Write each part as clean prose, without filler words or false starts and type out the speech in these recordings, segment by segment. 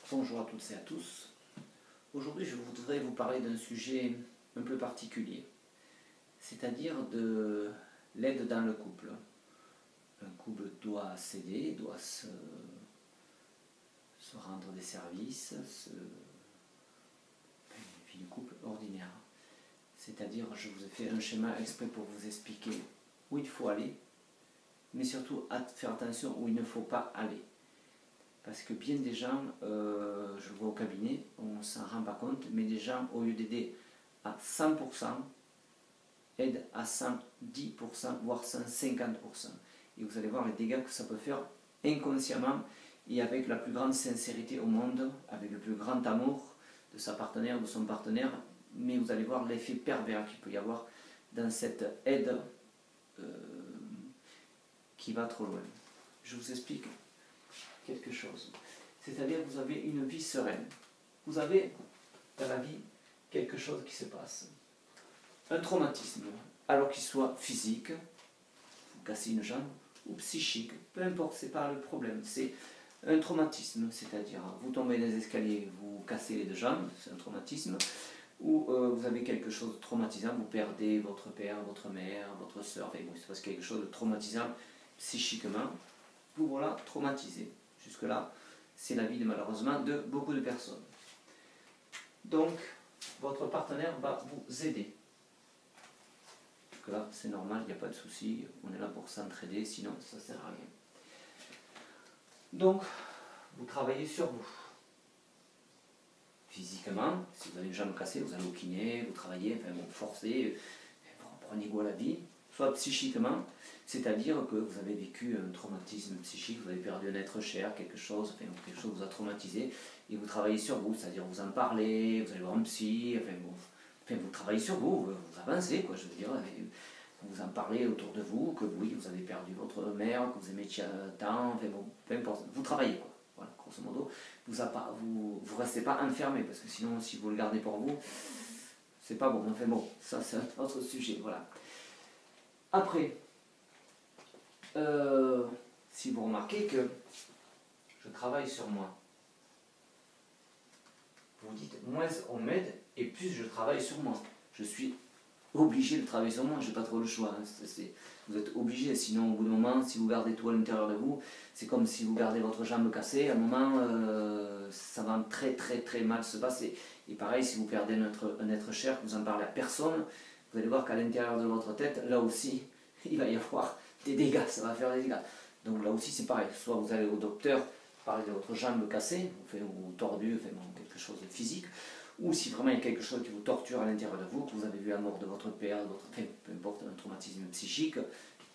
Bonjour à toutes et à tous. Aujourd'hui, je voudrais vous parler d'un sujet un peu particulier, c'est-à-dire de l'aide dans le couple. Un couple doit s'aider, doit se rendre des services, une vie de couple ordinaire. C'est-à-dire, je vous ai fait un schéma exprès pour vous expliquer où il faut aller, mais surtout à faire attention où il ne faut pas aller. Parce que bien des gens, je le vois au cabinet, on ne s'en rend pas compte, mais des gens, au lieu d'aider à 100%, aident à 110%, voire 150%. Et vous allez voir les dégâts que ça peut faire inconsciemment et avec la plus grande sincérité au monde, avec le plus grand amour de sa partenaire, de son partenaire, mais vous allez voir l'effet pervers qu'il peut y avoir dans cette aide qui va trop loin. Je vous explique quelque chose. C'est-à-dire que vous avez une vie sereine. Vous avez dans la vie quelque chose qui se passe. Un traumatisme, alors qu'il soit physique, vous cassez une jambe, ou psychique, peu importe, ce n'est pas le problème. C'est un traumatisme, c'est-à-dire vous tombez dans les escaliers, vous cassez les deux jambes, c'est un traumatisme, ou vous avez quelque chose de traumatisant, vous perdez votre père, votre mère, votre soeur, enfin, bon, il se passe quelque chose de traumatisant psychiquement, vous voilà traumatisé. Jusque-là, c'est la vie malheureusement de beaucoup de personnes. Donc, votre partenaire va vous aider. Jusque-là, c'est normal, il n'y a pas de souci, on est là pour s'entraider, sinon ça ne sert à rien. Donc, vous travaillez sur vous. Physiquement, si vous avez une jambe cassée, vous allez au kiné, vous travaillez, enfin bon, forcez, vous reprenez goût à la vie. Soit psychiquement, c'est-à-dire que vous avez vécu un traumatisme psychique, vous avez perdu un être cher, quelque chose vous a traumatisé, et vous travaillez sur vous, c'est-à-dire vous en parlez, vous allez voir un psy, vous travaillez sur vous, vous avancez, quoi, je veux dire, vous en parlez autour de vous, que oui, vous avez perdu votre mère, que vous aimez tant, enfin bon, peu importe, vous travaillez, quoi. Voilà, grosso modo, vous restez pas enfermé, parce que sinon, si vous le gardez pour vous, c'est pas bon, enfin bon, ça c'est un autre sujet, voilà. Après, si vous remarquez que je travaille sur moi, vous dites, moins on m'aide et plus je travaille sur moi. Je suis obligé de travailler sur moi, je n'ai pas trop le choix. Hein. Vous êtes obligé, sinon au bout d'un moment, si vous gardez tout à l'intérieur de vous, c'est comme si vous gardez votre jambe cassée, à un moment, ça va très très très mal se passer. Et pareil, si vous perdez un être cher, vous n'en parlez à personne, vous allez voir qu'à l'intérieur de votre tête, là aussi, il va y avoir des dégâts, ça va faire des dégâts. Donc là aussi c'est pareil, soit vous allez au docteur, parler de votre jambe cassée, ou tordue, quelque chose de physique, ou si vraiment il y a quelque chose qui vous torture à l'intérieur de vous, que vous avez vu la mort de votre père, peu importe, un traumatisme psychique,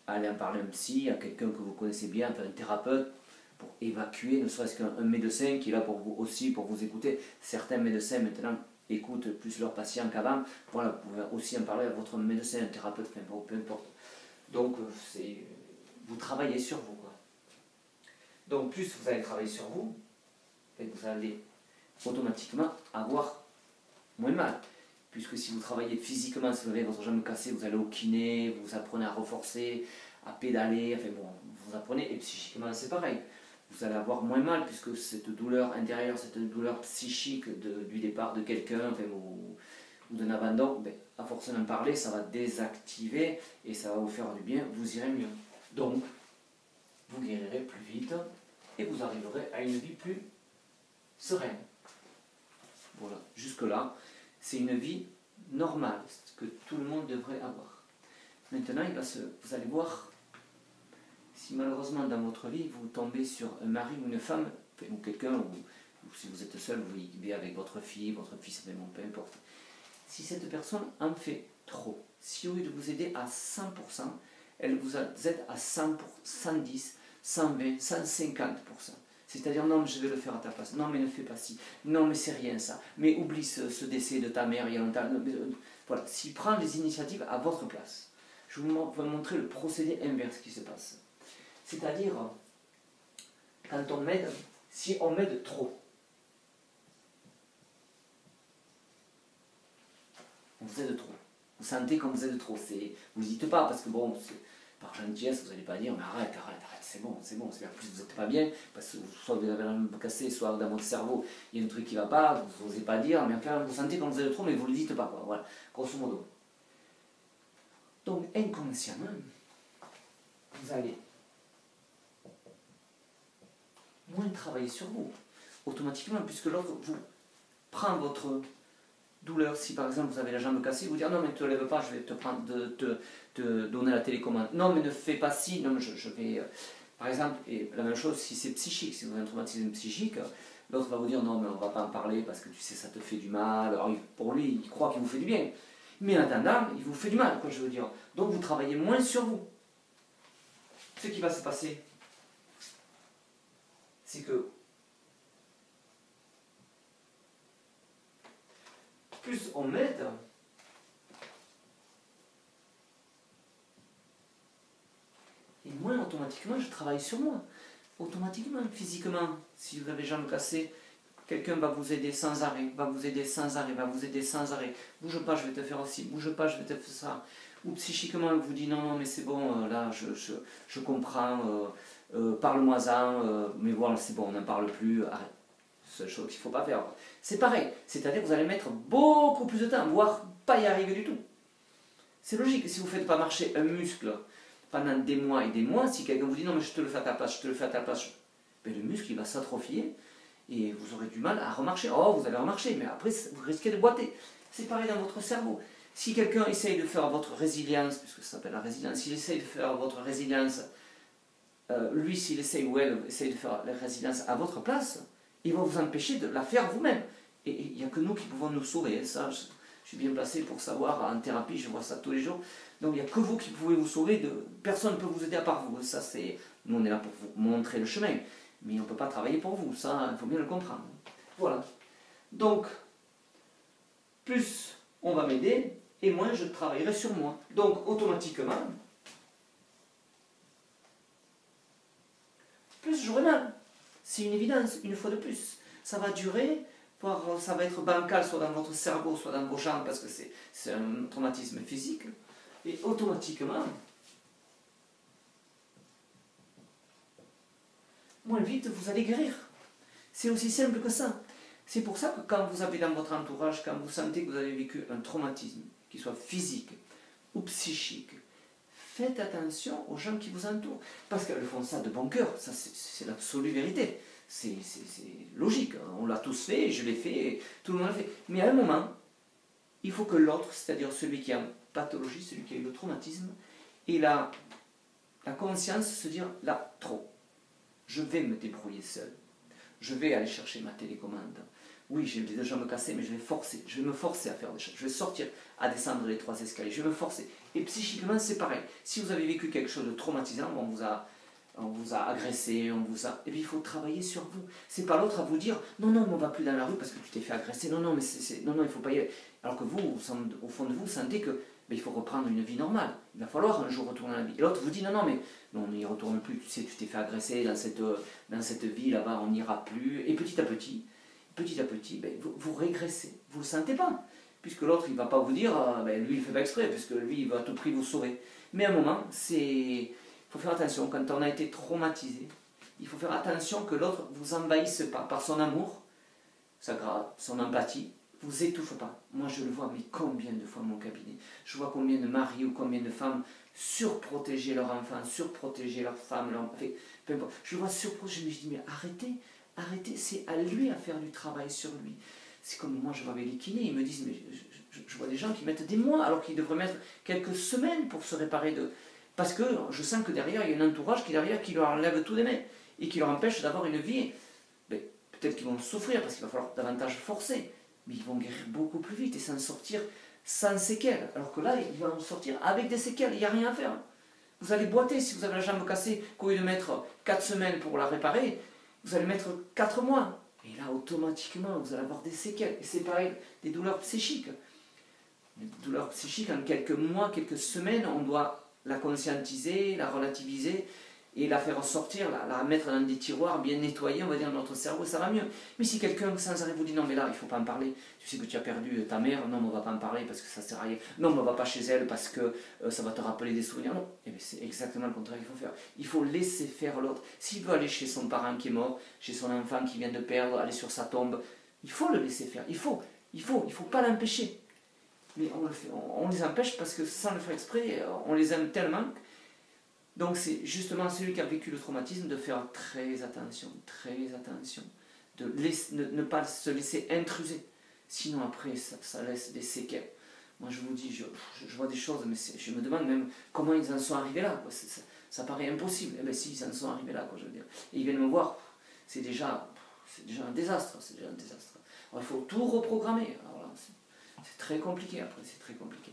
allez en parler à un psy, à quelqu'un que vous connaissez bien, un thérapeute, pour évacuer, ne serait-ce qu'un médecin qui est là pour vous aussi, pour vous écouter. Certains médecins maintenant écoutent plus leurs patients qu'avant, voilà, vous pouvez aussi en parler à votre médecin, un thérapeute, peu importe. Donc, vous travaillez sur vous, quoi. Donc, plus vous allez travailler sur vous, vous allez automatiquement avoir moins mal. Puisque si vous travaillez physiquement, si vous avez votre jambe cassée, vous allez au kiné, vous apprenez à reforcer, à pédaler, vous apprenez, et psychiquement c'est pareil. Vous allez avoir moins mal, puisque cette douleur intérieure, cette douleur psychique du départ de quelqu'un, ou d'un abandon, à force d'en parler, ça va désactiver et ça va vous faire du bien, vous irez mieux. Donc, vous guérirez plus vite et vous arriverez à une vie plus sereine. Voilà, jusque-là, c'est une vie normale, ce que tout le monde devrait avoir. Maintenant, vous allez voir, si malheureusement dans votre vie, vous tombez sur un mari ou une femme, ou quelqu'un, ou si vous êtes seul, vous vivez avec votre fille, votre fils, peu importe. Si cette personne en fait trop, si au lieu de vous aider à 100%, elle vous aide à 100%, 110%, 120%, 150%. C'est-à-dire, non, mais je vais le faire à ta place. Non, mais ne fais pas ci. Non, mais c'est rien ça. Mais oublie ce décès de ta mère il y a longtemps. Voilà, s'il prend les initiatives à votre place, je vais vous montrer le procédé inverse qui se passe. C'est-à-dire, quand on m'aide, si on m'aide trop, vous êtes trop. Vous sentez comme vous êtes trop. Vous ne dites pas parce que bon, par gentillesse, vous n'allez pas dire, mais arrête, c'est bon, c'est bien. Plus vous n'êtes pas bien, parce que soit vous avez la jambe cassée, soit dans votre cerveau, il y a un truc qui ne va pas, vous n'osez pas dire, mais enfin, vous sentez quand vous avez trop, mais vous ne le dites pas, quoi. Voilà, grosso modo. Donc, inconsciemment, vous allez moins travailler sur vous, automatiquement, puisque l'autre vous prend votre douleur. Si par exemple vous avez la jambe cassée, vous dire non mais ne te lève pas, je vais te prendre te donner la télécommande. Non mais ne fais pas ci, non mais je vais... Par exemple, et la même chose si c'est psychique, si vous avez un traumatisme psychique, l'autre va vous dire non mais on ne va pas en parler parce que tu sais ça te fait du mal. Alors pour lui, il croit qu'il vous fait du bien. Mais en attendant, il vous fait du mal, quoi, je veux dire. Donc vous travaillez moins sur vous. Ce qui va se passer, c'est que plus on m'aide, et moins automatiquement je travaille sur moi. Automatiquement, physiquement, si vous avez les jambes cassées, quelqu'un va vous aider sans arrêt, va vous aider sans arrêt, va vous aider sans arrêt. Bouge pas, je vais te faire aussi, bouge pas, je vais te faire ça. Ou psychiquement, il vous dit non, non, mais c'est bon, là, je comprends, parle-moi-en, mais voilà, c'est bon, on n'en parle plus, arrête. Seule chose qu'il ne faut pas faire. C'est pareil, c'est-à-dire que vous allez mettre beaucoup plus de temps, voire pas y arriver du tout. C'est logique, si vous ne faites pas marcher un muscle pendant des mois et des mois, si quelqu'un vous dit non mais je te le fais à ta place, je te le fais à ta place, ben, le muscle il va s'atrophier et vous aurez du mal à remarcher. Oh, vous allez remarcher, mais après vous risquez de boiter. C'est pareil dans votre cerveau. Si quelqu'un essaye de faire votre résilience, puisque ça s'appelle la résilience, s'il essaye de faire votre résilience, lui s'il essaye ou elle essaye de faire la résilience à votre place, il va vous empêcher de la faire vous-même. Et il n'y a que nous qui pouvons nous sauver. Ça, je suis bien placé pour savoir, en thérapie, je vois ça tous les jours. Donc il n'y a que vous qui pouvez vous sauver. Personne ne peut vous aider à part vous. Ça, nous, on est là pour vous montrer le chemin. Mais on ne peut pas travailler pour vous. Ça, il faut bien le comprendre. Voilà. Donc, plus on va m'aider, et moins je travaillerai sur moi. Donc, automatiquement, plus j'aurai mal. C'est une évidence, une fois de plus. Ça va durer, voire ça va être bancal, soit dans votre cerveau, soit dans vos jambes, parce que c'est un traumatisme physique. Et automatiquement, moins vite vous allez guérir. C'est aussi simple que ça. C'est pour ça que quand vous avez dans votre entourage, quand vous sentez que vous avez vécu un traumatisme, qu'il soit physique ou psychique, faites attention aux gens qui vous entourent. Parce qu'elles font ça de bon cœur, ça c'est l'absolue vérité. C'est logique, on l'a tous fait, je l'ai fait, tout le monde l'a fait. Mais à un moment, il faut que l'autre, c'est-à-dire celui qui a une pathologie, celui qui a eu le traumatisme, ait la conscience de se dire, là, trop. Je vais me débrouiller seul. Je vais aller chercher ma télécommande. Oui, j'ai des jambes cassées, mais je vais me forcer à faire des choses. Je vais sortir à descendre les 3 escaliers, je vais me forcer. Et psychiquement, c'est pareil. Si vous avez vécu quelque chose de traumatisant, on vous a agressé, et puis il faut travailler sur vous. C'est pas l'autre à vous dire, non, non, mais on va plus dans la rue parce que tu t'es fait agresser. Non, non, mais non, non, il faut pas y aller. Alors que vous, au fond de vous, sentez que il faut reprendre une vie normale. Il va falloir un jour retourner à la vie. Et l'autre vous dit, non, non, mais non, on n'y retourne plus. Tu sais, tu t'es fait agresser dans cette vie, là-bas, on n'ira plus. Et petit à petit, ben, vous régressez. Vous ne le sentez pas. Puisque l'autre, il ne va pas vous dire, ben, lui, il ne fait pas exprès, puisque lui, il va à tout prix vous sauver. Mais à un moment, il faut faire attention. Quand on a été traumatisé, il faut faire attention que l'autre ne vous envahisse pas par son amour, son empathie, vous étouffe pas. Moi, je le vois, mais combien de fois mon cabinet, je vois combien de maris ou combien de femmes surprotéger leurs enfants, surprotéger leurs femmes, peu importe. Je le vois surprotéger, je me dis, mais arrêtez, c'est à lui à faire du travail sur lui. C'est comme moi, je vois avec les kinés, ils me disent, mais je vois des gens qui mettent des mois, alors qu'ils devraient mettre quelques semaines pour se réparer de... Parce que je sens que derrière, il y a un entourage qui leur enlève tout des mains, et qui leur empêche d'avoir une vie. Ben, peut-être qu'ils vont souffrir, parce qu'il va falloir davantage forcer. Mais ils vont guérir beaucoup plus vite et s'en sortir sans séquelles. Alors que là, ils vont en sortir avec des séquelles, il n'y a rien à faire. Vous allez boiter si vous avez la jambe cassée, qu'au lieu de mettre 4 semaines pour la réparer, vous allez mettre 4 mois. Et là, automatiquement, vous allez avoir des séquelles. Et c'est pareil, des douleurs psychiques. Les douleurs psychiques, en quelques mois, quelques semaines, on doit la conscientiser, la relativiser. et la faire sortir, la mettre dans des tiroirs bien nettoyés, on va dire, notre cerveau, ça va mieux. Mais si quelqu'un sans arrêt vous dit non mais là il ne faut pas en parler, tu sais que tu as perdu ta mère, non mais on ne va pas en parler parce que ça sert à rien, non mais on ne va pas chez elle parce que ça va te rappeler des souvenirs, non, et bien c'est exactement le contraire qu'il faut faire. Il faut laisser faire l'autre. S'il veut aller chez son parent qui est mort, chez son enfant qui vient de perdre, aller sur sa tombe, il faut le laisser faire, il faut pas l'empêcher. Mais on les empêche parce que sans le faire exprès, on les aime tellement. Donc c'est justement celui qui a vécu le traumatisme de faire très attention, de ne pas se laisser intruser. Sinon après ça laisse des séquelles. Moi je vous dis, je vois des choses, mais je me demande même comment ils en sont arrivés là. Ça paraît impossible. Eh bien si, ils en sont arrivés là, quoi, je veux dire. Et ils viennent me voir, c'est déjà un désastre, Alors, il faut tout reprogrammer. Alors là, c'est très compliqué après, c'est très compliqué.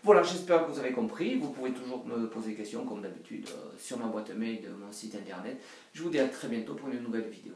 Voilà, j'espère que vous avez compris. Vous pouvez toujours me poser des questions, comme d'habitude, sur ma boîte mail de mon site internet. Je vous dis à très bientôt pour une nouvelle vidéo.